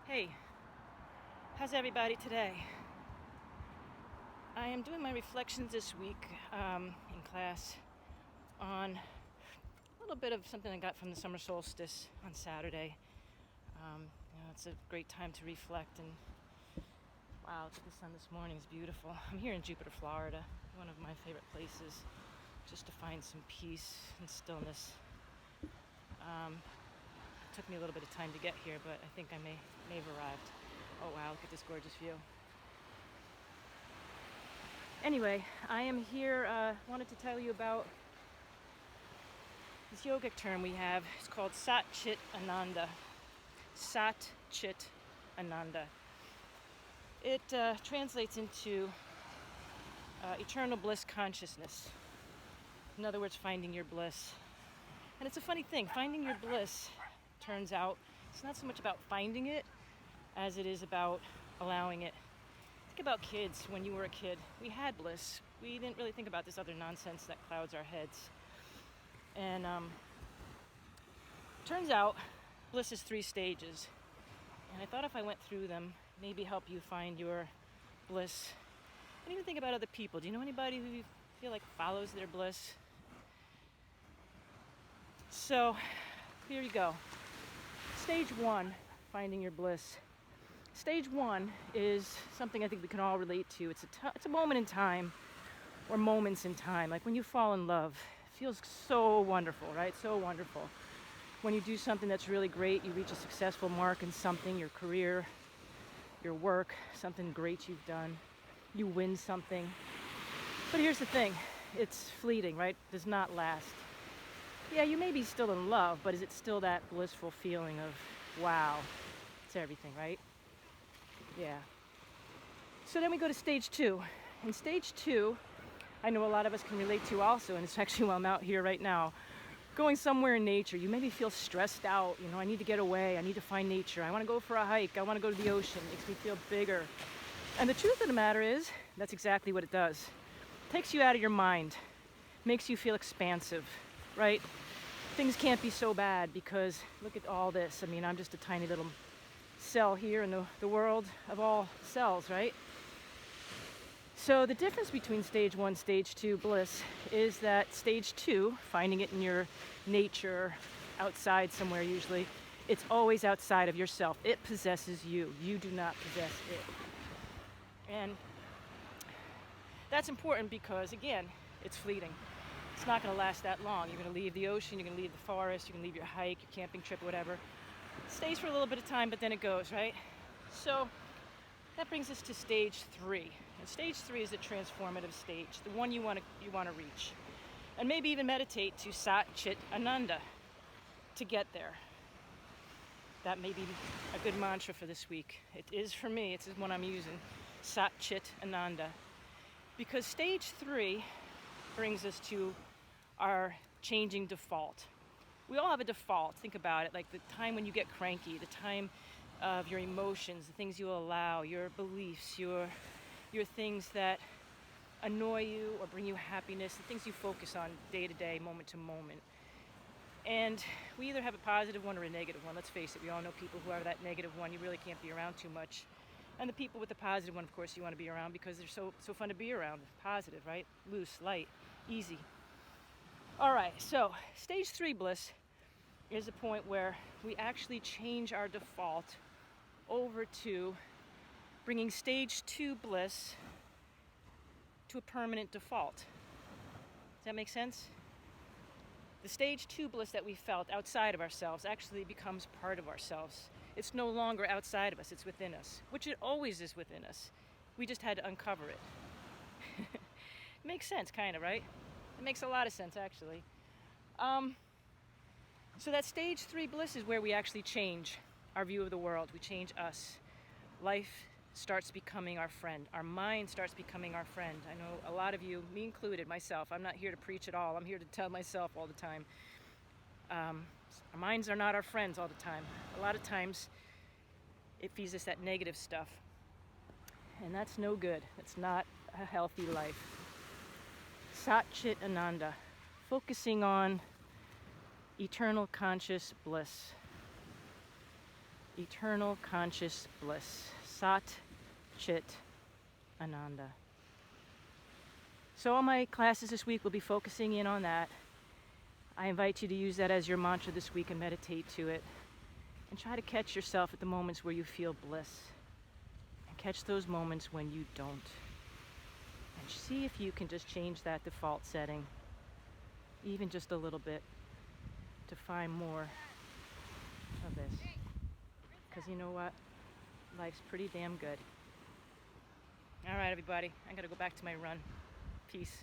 Hey, how's everybody today? I am doing my reflections this week in class on a little bit of something I got from the summer solstice on Saturday. It's a great time to reflect, and wow, look at the sun this morning. It's beautiful. I'm here in Jupiter, Florida, one of my favorite places just to find some peace and stillness. It took me a little bit of time to get here, but I think I may have arrived. Oh wow, look at this gorgeous view. Anyway, I am here, wanted to tell you about this yogic term we have. It's called CHIT ANANDA. CHIT ANANDA. It translates into eternal bliss consciousness. In other words, finding your bliss. And it's a funny thing, finding your bliss, turns out, it's not so much about finding it as it is about allowing it. Think about kids. When you were a kid, we had bliss. We didn't really think about this other nonsense that clouds our heads. And turns out bliss is 3 stages. And I thought if I went through them, maybe help you find your bliss. And even think about other people. Do you know anybody who you feel like follows their bliss? So here you go. Stage 1, finding your bliss. Stage 1 is something I think we can all relate to. It's a moment in time, or moments in time, like when you fall in love. It feels so wonderful, right? So wonderful. When you do something that's really great, you reach a successful mark in something, your career, your work, something great you've done. You win something. But here's the thing, it's fleeting, right? It does not last. Yeah, you may be still in love, but is it still that blissful feeling of, wow, it's everything, right? Yeah. So then we go to stage 2. In stage 2, I know a lot of us can relate to also, and it's actually why I'm out here right now, going somewhere in nature. You maybe feel stressed out, I need to get away, I need to find nature, I want to go for a hike, I want to go to the ocean, it makes me feel bigger. And the truth of the matter is, that's exactly what it does. It takes you out of your mind, makes you feel expansive, right? Things can't be so bad because look at all this. I'm just a tiny little cell here in the world of all cells, right? So the difference between stage 1, stage 2 bliss is that stage 2, finding it in your nature, outside somewhere usually, it's always outside of yourself. It possesses you. You do not possess it. And that's important because, again, it's fleeting. It's not going to last that long. You're going to leave the ocean, you're going to leave the forest, you're going to leave your hike, your camping trip, whatever. It stays for a little bit of time, but then it goes, right? So that brings us to stage 3. And stage 3 is the transformative stage, the one you want to reach. And maybe even meditate to Sat Chit Ananda to get there. That may be a good mantra for this week. It is for me. It's the one I'm using. Sat Chit Ananda. Because stage 3 brings us to our changing default. We all have a default. Think about it, like the time when you get cranky, the time of your emotions, the things you allow, your beliefs, your things that annoy you or bring you happiness, the things you focus on day to day, moment to moment. And we either have a positive one or a negative one. Let's face it, we all know people who are that negative one you really can't be around too much. And the people with the positive one, of course, you want to be around because they're so fun to be around. Positive, right? Loose, light, easy. All right, so stage 3 bliss is a point where we actually change our default over to bringing stage 2 bliss to a permanent default. Does that make sense? The stage 2 bliss that we felt outside of ourselves actually becomes part of ourselves. It's no longer outside of us, it's within us, which it always is within us. We just had to uncover it. Makes sense, kind of, right? It makes a lot of sense, actually. So that stage 3 bliss is where we actually change our view of the world. We change us. Life starts becoming our friend. Our mind starts becoming our friend. I know a lot of you, me included, myself, I'm not here to preach at all. I'm here to tell myself all the time. Our minds are not our friends all the time. A lot of times it feeds us that negative stuff. And that's no good. It's not a healthy life. Sat Chit Ananda, focusing on eternal conscious bliss. eternal conscious bliss. Sat, Chit, Ananda. So all my classes this week will be focusing in on that. I invite you to use that as your mantra this week and meditate to it. And try to catch yourself at the moments where you feel bliss. And catch those moments when you don't. And see if you can just change that default setting, even just a little bit, to find more of this. Because you know what? Life's pretty damn good. All right, everybody. I gotta go back to my run. Peace.